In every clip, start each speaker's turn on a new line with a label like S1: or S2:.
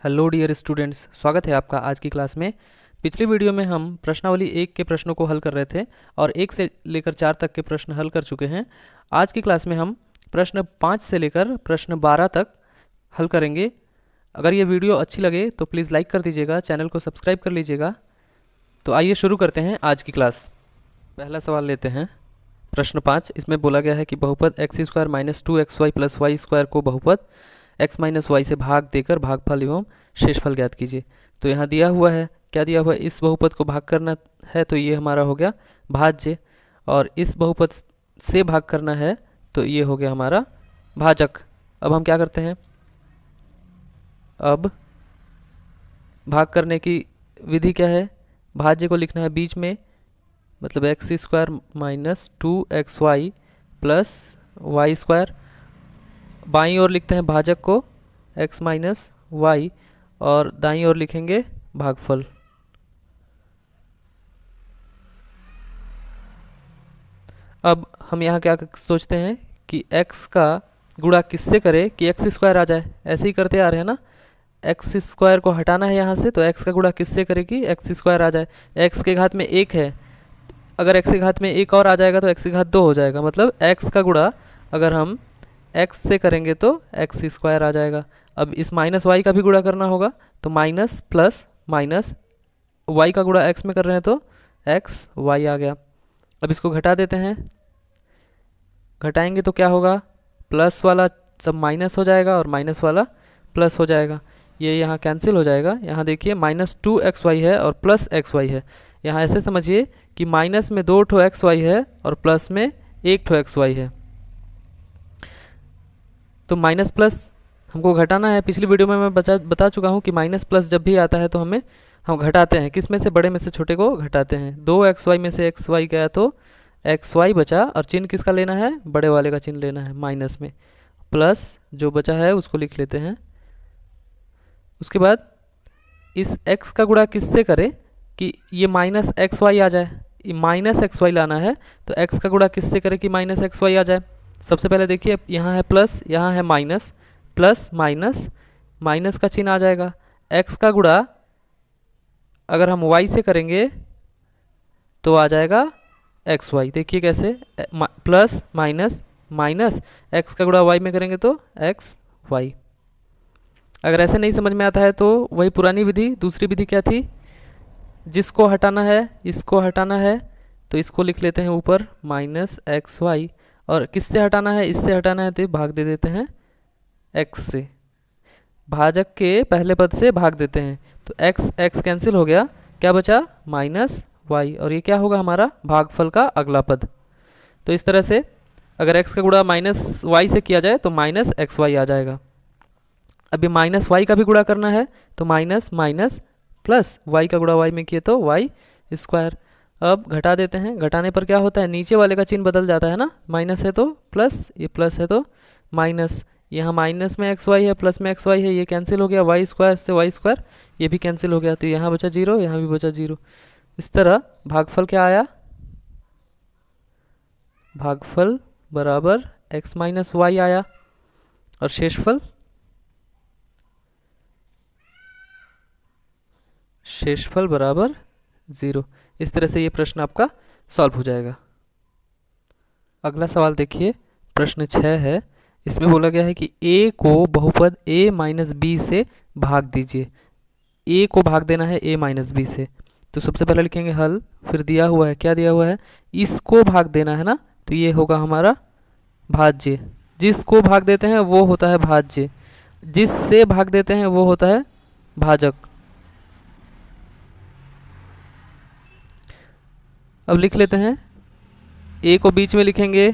S1: Hello dear students, स्वागत है आपका आज की क्लास में। पिछली वीडियो में हम प्रश्नावली 1 के प्रश्नों को हल कर रहे थे और 1 से लेकर 4 तक के प्रश्न हल कर चुके हैं। आज की क्लास में हम प्रश्न 5 से लेकर प्रश्न 12 तक हल करेंगे। अगर ये वीडियो अच्छी लगे तो प्लीज़ लाइक कर दीजिएगा, चैनल को सब्सक्राइब कर लीजिएगा। तो आइए शुरू करते हैं आज की क्लास। पहला सवाल लेते हैं, प्रश्न 5। इसमें बोला गया है कि बहुपद x square minus 2xy plus y square को बहुपद x माइनस वाई से भाग देकर भागफल एवं शेषफल ज्ञात कीजिए। तो यहाँ दिया हुआ है, क्या दिया हुआ है, इस बहुपद को भाग करना है तो ये हमारा हो गया भाज्य, और इस बहुपद से भाग करना है तो ये हो गया हमारा भाजक। अब हम क्या करते हैं, अब भाग करने की विधि क्या है, भाज्य को लिखना है बीच में, मतलब x square minus 2xy plus y square. बाईं ओर लिखते हैं भाजक को x माइनस वाई और दाईं ओर लिखेंगे भागफल। अब हम यहाँ क्या सोचते हैं कि x का गुणा किससे करें कि एक्स स्क्वायर आ जाए। ऐसे ही करते आ रहे हैं ना, एक्स स्क्वायर को हटाना है यहाँ से, तो x का गुणा किससे करें कि एक्स स्क्वायर आ जाए। x के घात में 1 है, अगर x के घात में 1 और आ जाएगा तो x के घात 2 हो जाएगा, मतलब x का गुणा अगर हम x से करेंगे तो एक्स स्क्वायर आ जाएगा। अब इस माइनस वाई का भी गुणा करना होगा, तो माइनस प्लस माइनस वाई का गुणा x में कर रहे हैं तो एक्स वाई आ गया। अब इसको घटा देते हैं, घटाएंगे तो क्या होगा, प्लस वाला सब माइनस हो जाएगा और माइनस वाला प्लस हो जाएगा, ये यहाँ कैंसिल हो जाएगा। यहाँ देखिए माइनस 2xy है और प्लस xy है। यहाँ ऐसे समझिए कि माइनस में 2 ठो xy है और प्लस में 1 ठो xy है। तो माइनस प्लस हमको घटाना है। पिछली वीडियो में मैं बता चुका हूँ कि माइनस प्लस जब भी आता है तो हम घटाते हैं, किस में से, बड़े में से छोटे को घटाते हैं। 2xy में से xy गया तो xy बचा, और चिन्ह किसका लेना है, बड़े वाले का चिन्ह लेना है माइनस में, प्लस जो बचा है उसको लिख लेते हैं। उसके बाद इस x का गुणा किससे करें कि ये माइनस xy आ जाए, ये माइनस xy लाना है, तो x का गुणा किससे करें कि माइनस xy आ जाए। सबसे पहले देखिए यहाँ है प्लस, यहाँ है माइनस, प्लस माइनस माइनस का चिन्ह आ जाएगा। x का गुणा अगर हम y से करेंगे तो आ जाएगा xy। देखिए कैसे, प्लस माइनस माइनस x का गुणा y में करेंगे तो xy। अगर ऐसे नहीं समझ में आता है तो वही पुरानी विधि, दूसरी विधि क्या थी, जिसको हटाना है इसको हटाना है तो इसको लिख लेते हैं ऊपर माइनस xy, और किससे हटाना है, इससे हटाना है तो भाग दे देते हैं x से, भाजक के पहले पद से भाग देते हैं तो x कैंसिल हो गया, क्या बचा माइनस y, और ये क्या होगा हमारा भागफल का अगला पद। तो इस तरह से अगर x का गुणा माइनस वाई से किया जाए तो माइनस xy आ जाएगा। अभी माइनस वाई का भी गुणा करना है तो माइनस माइनस प्लस वाई का गुणा वाई में किए तो वाई स्क्वायर। अब घटा देते हैं, घटाने पर क्या होता है, नीचे वाले का चिन्ह बदल जाता है ना, माइनस है तो प्लस, ये प्लस है तो माइनस, यहाँ माइनस में xy है प्लस में xy है, ये कैंसिल हो गया, वाई स्क्वायर से वाई स्क्वायर ये भी कैंसिल हो गया, तो यहाँ बचा 0, यहाँ भी बचा 0। इस तरह भागफल क्या आया, भागफल बराबर x माइनस वाई आया, और शेषफल बराबर 0। इस तरह से ये प्रश्न आपका सॉल्व हो जाएगा। अगला सवाल देखिए, प्रश्न 6 है। इसमें बोला गया है कि a को बहुपद a माइनस बी से भाग दीजिए। a को भाग देना है a माइनस बी से, तो सबसे पहले लिखेंगे हल, फिर दिया हुआ है, क्या दिया हुआ है, इसको भाग देना है ना, तो ये होगा हमारा भाज्य। जिसको भाग देते हैं वो होता है भाज्य, जिससे भाग देते हैं वो होता है भाजक। अब लिख लेते हैं, a को बीच में लिखेंगे,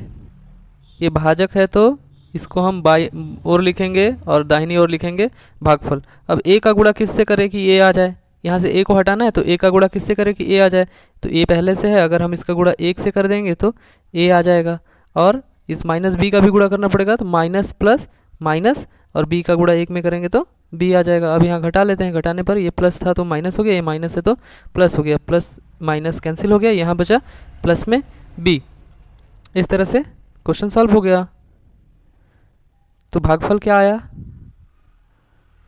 S1: ये भाजक है तो इसको हम बाई ओर लिखेंगे और दाहिनी ओर लिखेंगे भागफल। अब a का गुणा किससे करें कि a आ जाए, यहाँ से a को हटाना है तो a का गुणा किससे करें कि a आ जाए, तो a पहले से है, अगर हम इसका गुणा 1 से कर देंगे तो a आ जाएगा, और इस माइनस b का भी गुणा करना पड़ेगा, तो माइनस प्लस माइनस और b का गुणा 1 में करेंगे तो b आ जाएगा। अब यहाँ घटा लेते हैं, घटाने पर ये प्लस था तो माइनस हो गया, ये माइनस है तो प्लस हो गया, प्लस माइनस कैंसिल हो गया, यहाँ बचा प्लस में b। इस तरह से क्वेश्चन सॉल्व हो गया। तो भागफल क्या आया,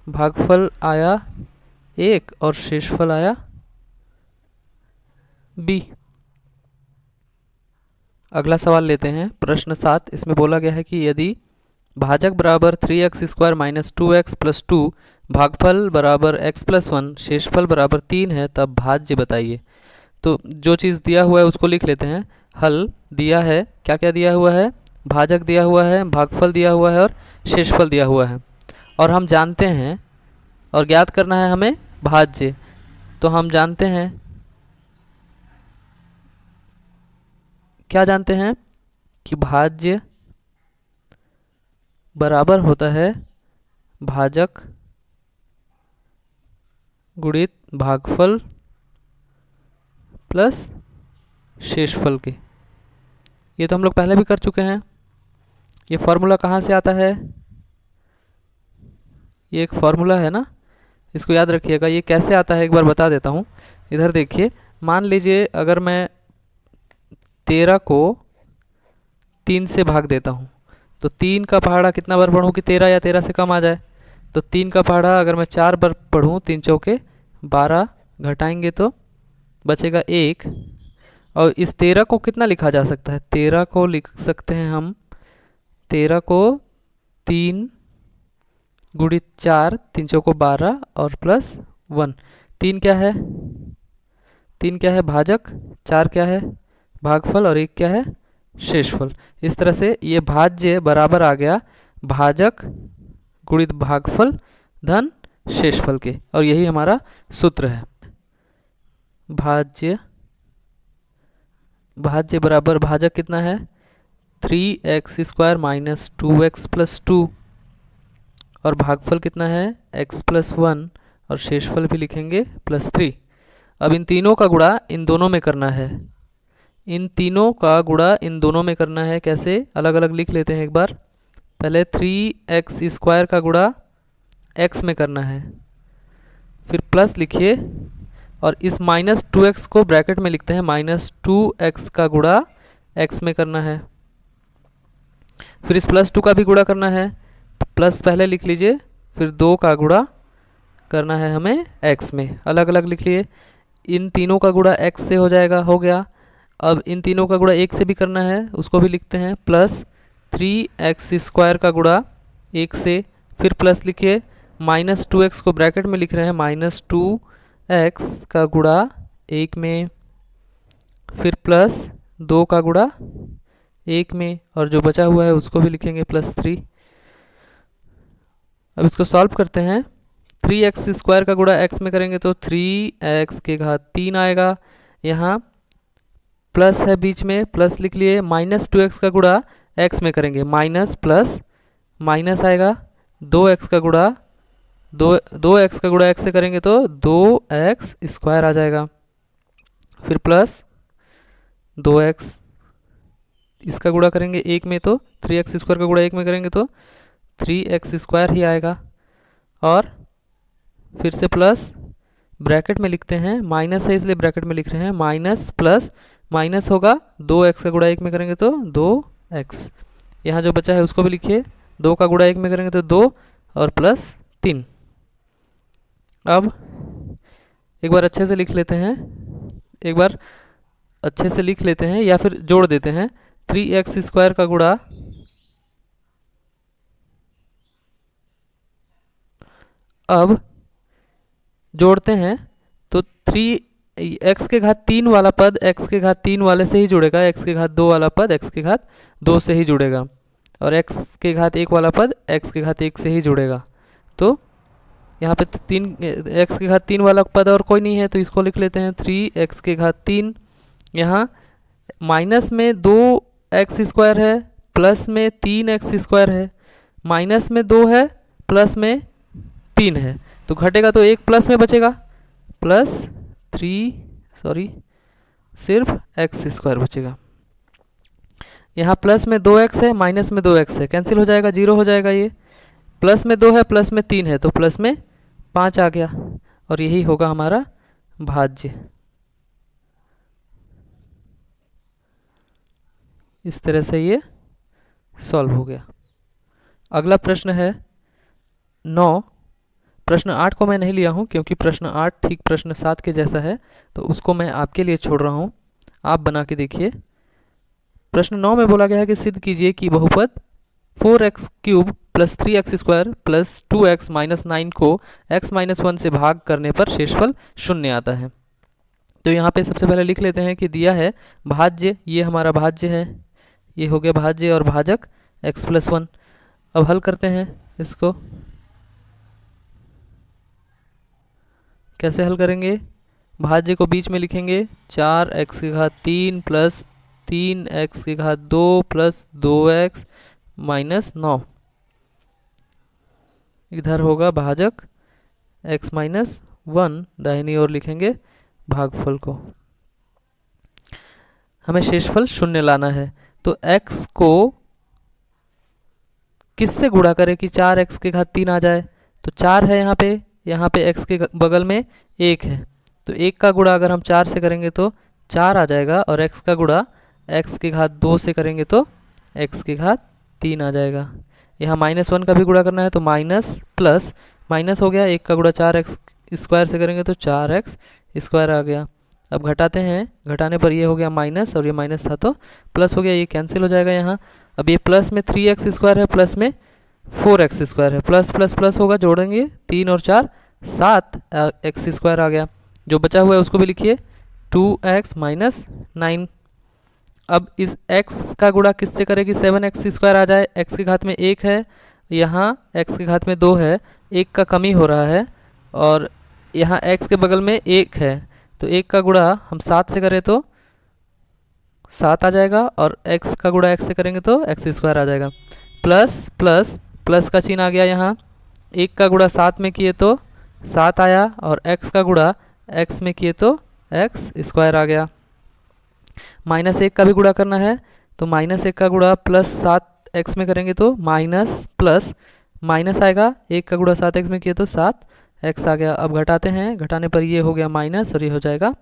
S1: भागफल आया 1 और शेषफल आया b। अगला सवाल लेते हैं, प्रश्न 7। इसमें बोला गया है कि यदि भाजक बराबर 3x² माइनस 2x प्लस 2, भागफल बराबर x प्लस 1, शेषफल बराबर 3 है, तब भाज्य बताइए। तो जो चीज़ दिया हुआ है उसको लिख लेते हैं। हल दिया है, क्या क्या दिया हुआ है, भाजक दिया हुआ है, भागफल दिया हुआ है और शेषफल दिया हुआ है। और हम जानते हैं और ज्ञात करना है हमें भाज्य। तो हम जानते हैं, क्या जानते हैं कि भाज्य बराबर होता है भाजक गुणित भागफल प्लस शेषफल के। ये तो हम लोग पहले भी कर चुके हैं। ये फॉर्मूला कहाँ से आता है, ये एक फॉर्मूला है ना, इसको याद रखिएगा। ये कैसे आता है एक बार बता देता हूँ। इधर देखिए, मान लीजिए अगर मैं 13 को 3 से भाग देता हूँ, तो 3 का पहाड़ा कितना बार पढ़ूँ कि 13 या 13 से कम आ जाए। तो 3 का पहाड़ा अगर मैं 4 बार पढ़ूँ, 3 चौके 12, घटाएंगे तो बचेगा 1। और इस 13 को कितना लिखा जा सकता है, 13 को लिख सकते हैं हम, 13 को 3 गुणित 4, 3 चौको 12 और प्लस 1। 3 क्या है, 3 क्या है भाजक, 4 क्या है भागफल और 1 क्या है शेषफल। इस तरह से ये भाज्य बराबर आ गया भाजक गुणित भागफल धन शेषफल के, और यही हमारा सूत्र है। भाज्य बराबर भाजक कितना है 3x² माइनस 2x प्लस 2, और भागफल कितना है x प्लस 1, और शेषफल भी लिखेंगे प्लस 3। अब इन तीनों का गुणा इन दोनों में करना है, इन तीनों का गुणा इन दोनों में करना है। कैसे, अलग अलग लिख लेते हैं एक बार। पहले 3x² का गुणा x में करना है, फिर प्लस लिखिए, और इस माइनस 2x को ब्रैकेट में लिखते हैं, माइनस 2x का गुणा x में करना है। फिर इस प्लस 2 का भी गुणा करना है, तो प्लस पहले लिख लीजिए, फिर 2 का गुणा करना है हमें x में। अलग अलग लिख लिए, इन तीनों का गुणा x से हो जाएगा, हो गया। अब इन तीनों का गुणा 1 से भी करना है, उसको भी लिखते हैं, प्लस 3x² का गुणा 1 से, फिर प्लस लिखिए, माइनस 2x को ब्रैकेट में लिख रहे हैं, माइनस 2x का गुणा 1 में, फिर प्लस 2 का गुणा 1 में, और जो बचा हुआ है उसको भी लिखेंगे प्लस 3। अब इसको सॉल्व करते हैं। 3x² का गुणा x में करेंगे तो 3x के घात 3 आएगा। यहाँ प्लस है बीच में, प्लस लिख लिए, माइनस 2x का गुणा x में करेंगे, माइनस प्लस माइनस आएगा, 2x का गुणा 2x का गुणा x से करेंगे तो 2x² आ जाएगा, फिर प्लस 2x, इसका गुणा करेंगे 1 में तो 3x² का गुणा 1 में करेंगे तो 3x² ही आएगा, और फिर से प्लस ब्रैकेट में लिखते हैं, माइनस है इसलिए ब्रैकेट में लिख रहे हैं, माइनस प्लस माइनस होगा, 2x का गुणा 1 में करेंगे तो 2x। यहाँ जो बचा है उसको भी लिखिए, 2 का गुणा 1 में करेंगे तो 2 और प्लस 3। अब एक बार अच्छे से लिख लेते हैं, एक बार अच्छे से लिख लेते हैं या फिर जोड़ देते हैं। 3x² का गुणा अब जोड़ते हैं तो 3x के घात 3 वाला पद x के घात 3 वाले से ही जुड़ेगा, x के घात 2 वाला पद x के घात 2 से ही जुड़ेगा, और x के घात 1 वाला पद x के घात 1 से ही जुड़ेगा। तो यहाँ पे 3 x के घात 3 वाला पद और कोई नहीं है, तो इसको लिख लेते हैं 3x के घात 3। यहाँ माइनस में 2x² है, प्लस में 3x² है, माइनस में 2 है, प्लस में 3 है, तो घटेगा तो एक प्लस में बचेगा, प्लस 3 सिर्फ x² बचेगा। यहाँ प्लस में 2x है, माइनस में 2x है, कैंसिल हो जाएगा, 0 हो जाएगा। ये प्लस में 2 है, प्लस में 3 है, तो प्लस में 5 आ गया, और यही होगा हमारा भाज्य। इस तरह से ये सॉल्व हो गया। अगला प्रश्न है 9। प्रश्न 8 को मैं नहीं लिया हूँ क्योंकि प्रश्न 8 ठीक प्रश्न 7 के जैसा है, तो उसको मैं आपके लिए छोड़ रहा हूँ, आप बना के देखिए। प्रश्न 9 में बोला गया है कि सिद्ध कीजिए कि बहुपद 4x³ plus 3x² plus 2x minus 9 को x माइनस 1 से भाग करने पर शेषफल शून्य आता है। तो यहाँ पे सबसे पहले लिख लेते हैं कि दिया है भाज्य, ये हमारा भाज्य है, ये हो गया भाज्य और भाजक x प्लस 1। अब हल करते हैं इसको। कैसे हल करेंगे? भाज्य को बीच में लिखेंगे 4x³ plus 3x² plus 2x minus 9। इधर होगा भाजक x माइनस 1, दाहिनी ओर लिखेंगे भागफल को। हमें शेषफल शून्य लाना है, तो x को किससे गुणा करें कि 4x³ आ जाए? तो 4 है यहाँ पे x के बगल में 1 है, तो 1 का गुणा अगर हम 4 से करेंगे तो 4 आ जाएगा, और x का गुणा x⁻2 से करेंगे तो x⁻3 आ जाएगा। यहाँ -1 का भी गुणा करना है, तो माइनस प्लस माइनस हो गया, 1 का गुणा 4x² से करेंगे तो 4x² आ गया। अब घटाते हैं, घटाने पर ये हो गया माइनस और ये माइनस था तो प्लस हो गया, ये कैंसिल हो जाएगा यहाँ। अब ये प्लस में 3x² है, प्लस में 4x² है, प्लस प्लस प्लस होगा, जोड़ेंगे 3 और 4 7x² आ गया। जो बचा हुआ है उसको भी लिखिए 2x माइनस 9। अब इस x का गुणा किससे करें कि 7x² आ जाए? x की घात में 1 है, यहाँ x की घात में 2 है, 1 का कमी हो रहा है, और यहाँ x के बगल में 1 है, तो 1 का गुणा हम 7 से करें तो 7 आ जाएगा, और x का गुणा x से करेंगे तो x² आ जाएगा। प्लस प्लस प्लस का चिन्ह आ गया यहाँ, 1 का गुणा 7 में किए तो 7 आया, और x का गुणा x में किए तो x² आ गया। -1 का भी गुणा करना है, तो -1 का गुणा प्लस 7x में करेंगे तो माइनस प्लस माइनस आएगा, 1 का गुणा 7x में किए तो 7x आ गया। अब घटाते हैं, घटाने पर ये हो गया माइनस और ये हो जाएगा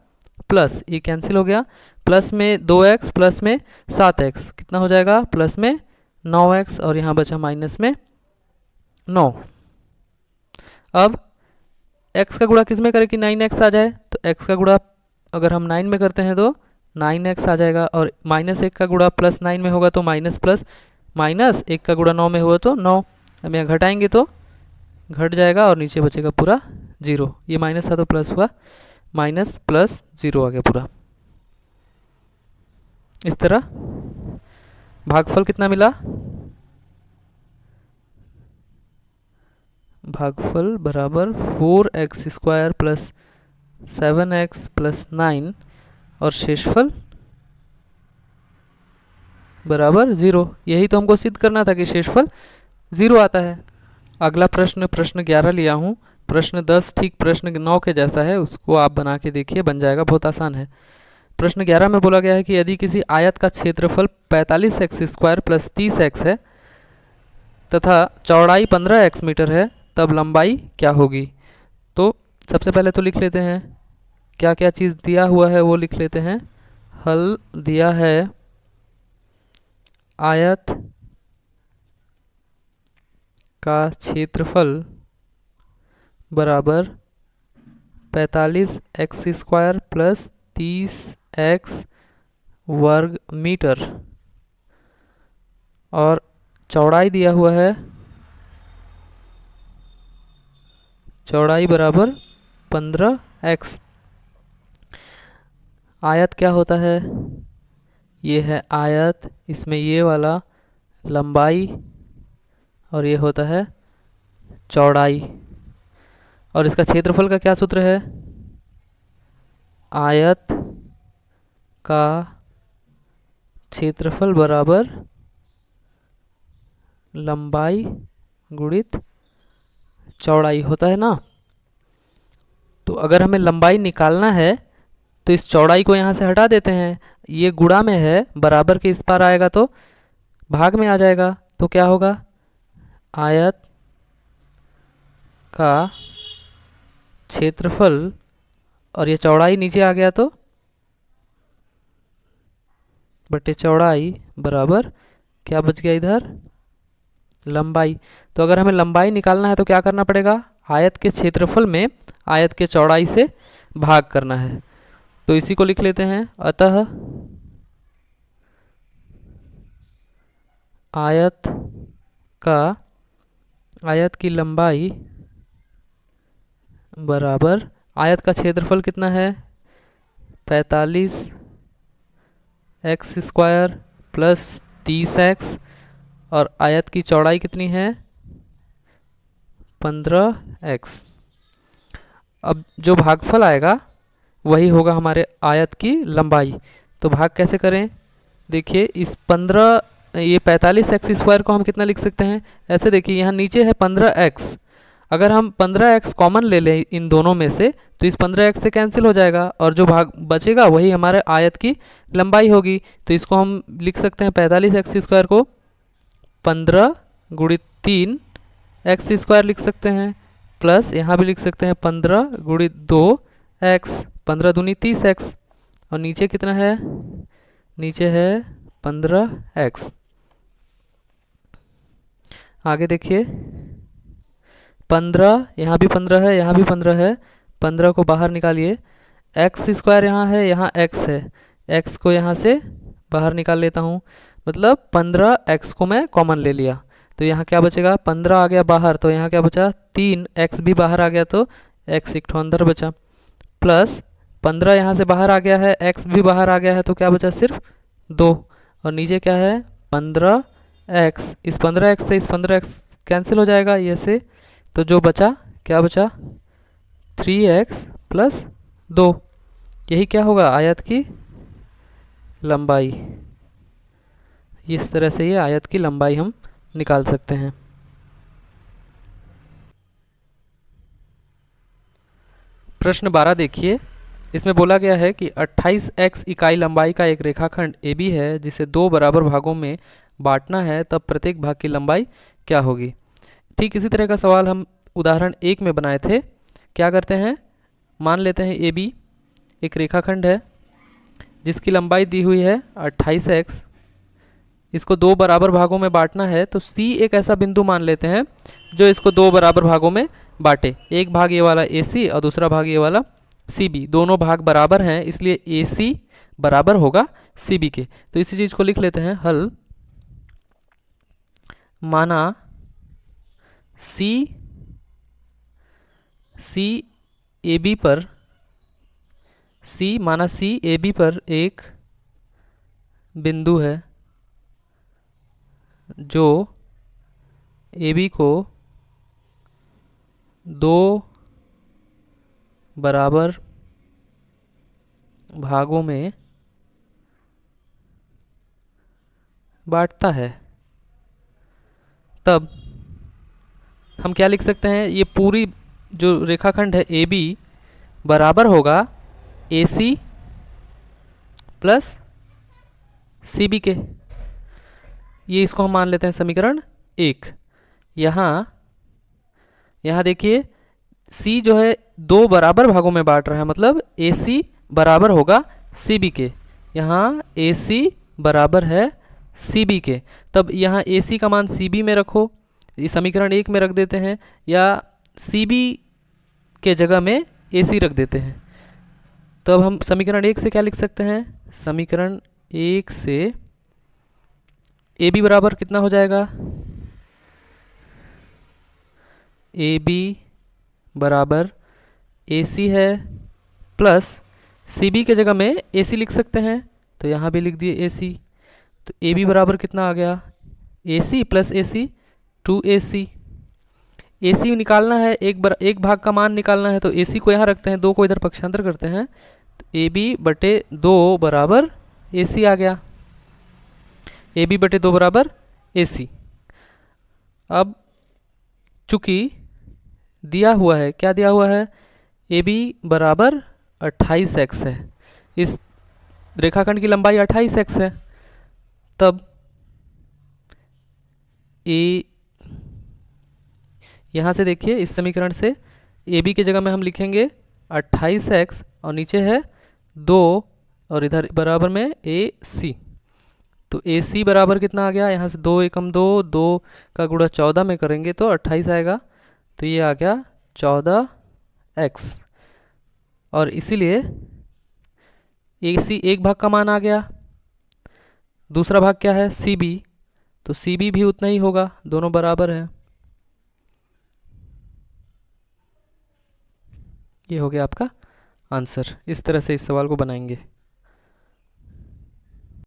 S1: प्लस, ये कैंसिल हो गया। प्लस में 2x प्लस में 7x कितना हो जाएगा? प्लस में 9x, और यहाँ बचा माइनस में 9। अब x का गुणा किस में करें कि 9x आ जाए? तो x का गुणा अगर हम 9 में करते हैं तो 9x आ जाएगा, और -1 का गुणा प्लस 9 में होगा तो माइनस प्लस, माइनस 1 का गुणा 9 में हुआ तो 9। अब यहाँ घटाएंगे तो घट जाएगा और नीचे बचेगा पूरा 0। ये माइनस था तो प्लस हुआ, माइनस प्लस 0 आ गया पूरा। इस तरह भागफल कितना मिला? भागफल बराबर 4x² प्लस 7x प्लस 9, और शेषफल बराबर 0। यही तो हमको सिद्ध करना था कि शेषफल 0 आता है। अगला प्रश्न, प्रश्न 11 लिया हूँ। प्रश्न 10 ठीक प्रश्न 9 के जैसा है, उसको आप बना के देखिए, बन जाएगा, बहुत आसान है। प्रश्न 11 में बोला गया है कि यदि किसी आयत का क्षेत्रफल 45x² प्लस 30x है तथा चौड़ाई 15x मीटर है, तब लंबाई क्या होगी? तो सबसे पहले तो लिख लेते हैं क्या क्या चीज़ दिया हुआ है, वो लिख लेते हैं। हल दिया है आयत का क्षेत्रफल बराबर 45x² प्लस 30x वर्ग मीटर, और चौड़ाई दिया हुआ है, चौड़ाई बराबर 15x। आयत क्या होता है? ये है आयत, इसमें ये वाला लंबाई और ये होता है चौड़ाई, और इसका क्षेत्रफल का क्या सूत्र है? आयत का क्षेत्रफल बराबर लंबाई गुणित चौड़ाई होता है ना। तो अगर हमें लंबाई निकालना है तो इस चौड़ाई को यहाँ से हटा देते हैं, ये गुणा में है, बराबर के इस पार आएगा तो भाग में आ जाएगा, तो क्या होगा? आयत का क्षेत्रफल, और ये चौड़ाई नीचे आ गया तो बटे चौड़ाई बराबर क्या बच गया इधर? लंबाई। तो अगर हमें लंबाई निकालना है तो क्या करना पड़ेगा? आयत के क्षेत्रफल में आयत के चौड़ाई से भाग करना है। तो इसी को लिख लेते हैं, अतः आयत की लंबाई बराबर आयत का क्षेत्रफल कितना है 45x² प्लस 30x और आयत की चौड़ाई कितनी है 15x। अब जो भागफल आएगा वही होगा हमारे आयत की लंबाई। तो भाग कैसे करें, देखिए इस 45x² को हम कितना लिख सकते हैं, ऐसे देखिए यहाँ नीचे है 15x, अगर हम 15x कॉमन ले लें इन दोनों में से तो इस 15x से कैंसिल हो जाएगा और जो भाग बचेगा वही हमारे आयत की लंबाई होगी। तो इसको हम लिख सकते हैं 45x² को 15 गुणित 3x² लिख सकते हैं, प्लस यहाँ भी लिख सकते हैं 15 गुणित 2x, 15 दूनी 30x और नीचे कितना है, नीचे है 15x। आगे देखिए 15, यहाँ भी 15 है, यहाँ भी 15 है, 15 को बाहर निकालिए, x² यहाँ है, यहाँ x है, x को यहाँ से बाहर निकाल लेता हूँ, मतलब 15x को मैं कॉमन ले लिया तो यहाँ क्या बचेगा 15 आ गया बाहर, तो यहाँ क्या बचा 3x भी बाहर आ गया तो x एक ठो अंदर बचा, प्लस 15 यहाँ से बाहर आ गया है, x भी बाहर आ गया है तो क्या बचा सिर्फ 2 और नीचे क्या है 15x, इस 15x से इस 15x कैंसिल हो जाएगा ये से, तो जो बचा क्या बचा 3x प्लस 2, यही क्या होगा आयत की लंबाई। इस तरह से ये आयत की लंबाई हम निकाल सकते हैं। प्रश्न 12 देखिए, इसमें बोला गया है कि 28x इकाई लंबाई का एक रेखाखंड AB है जिसे 2 बराबर भागों में बांटना है, तब प्रत्येक भाग की लंबाई क्या होगी। ठीक इसी तरह का सवाल हम उदाहरण 1 में बनाए थे। क्या करते हैं, मान लेते हैं AB एक रेखाखंड है जिसकी लंबाई दी हुई है 28x, इसको 2 बराबर भागों में बांटना है, तो C एक ऐसा बिंदु मान लेते हैं जो इसको 2 बराबर भागों में बांटे, एक भाग ये वाला AC और दूसरा भाग ये वाला CB, दोनों भाग बराबर हैं इसलिए AC बराबर होगा CB के। तो इसी चीज़ को लिख लेते हैं, हल माना C AB पर एक बिंदु है जो AB को 2 बराबर भागों में बांटता है, तब हम क्या लिख सकते हैं, ये पूरी जो रेखाखंड है AB बराबर होगा AC प्लस CB के। ये इसको हम मान लेते हैं समीकरण 1। यहाँ देखिए C जो है 2 बराबर भागों में बांट रहा है, मतलब AC बराबर होगा CB के, यहाँ AC बराबर है CB के, तब यहाँ AC का मान CB में रखो, ये समीकरण 1 में रख देते हैं, या CB के जगह में AC रख देते हैं। तो अब हम समीकरण 1 से क्या लिख सकते हैं, समीकरण 1 से AB बराबर कितना हो जाएगा, AB बराबर AC है प्लस CB के जगह में AC लिख सकते हैं, तो यहाँ भी लिख दिए AC, तो AB बराबर कितना आ गया AC plus AC 2AC। AC निकालना है, एक भाग का मान निकालना है, तो AC को यहाँ रखते हैं, 2 को इधर पक्षांतर करते हैं, तो AB बटे 2 बराबर AC आ गया, AB बटे 2 बराबर AC। अब चूंकि दिया हुआ है, क्या दिया हुआ है, AB बराबर 28x है, इस रेखाखंड की लंबाई 28x है, तब यहाँ से देखिए इस समीकरण से AB की जगह में हम लिखेंगे 28x और नीचे है 2 और इधर बराबर में AC, तो AC बराबर कितना आ गया, यहाँ से 2 एकम 2, 2 का गुणा 14 में करेंगे तो 28 आएगा, तो ये आ गया 14x, और इसीलिए इसी एक भाग का मान आ गया। दूसरा भाग क्या है, सी बी, तो सी बी भी उतना ही होगा, दोनों बराबर है। ये हो गया आपका आंसर। इस तरह से इस सवाल को बनाएंगे।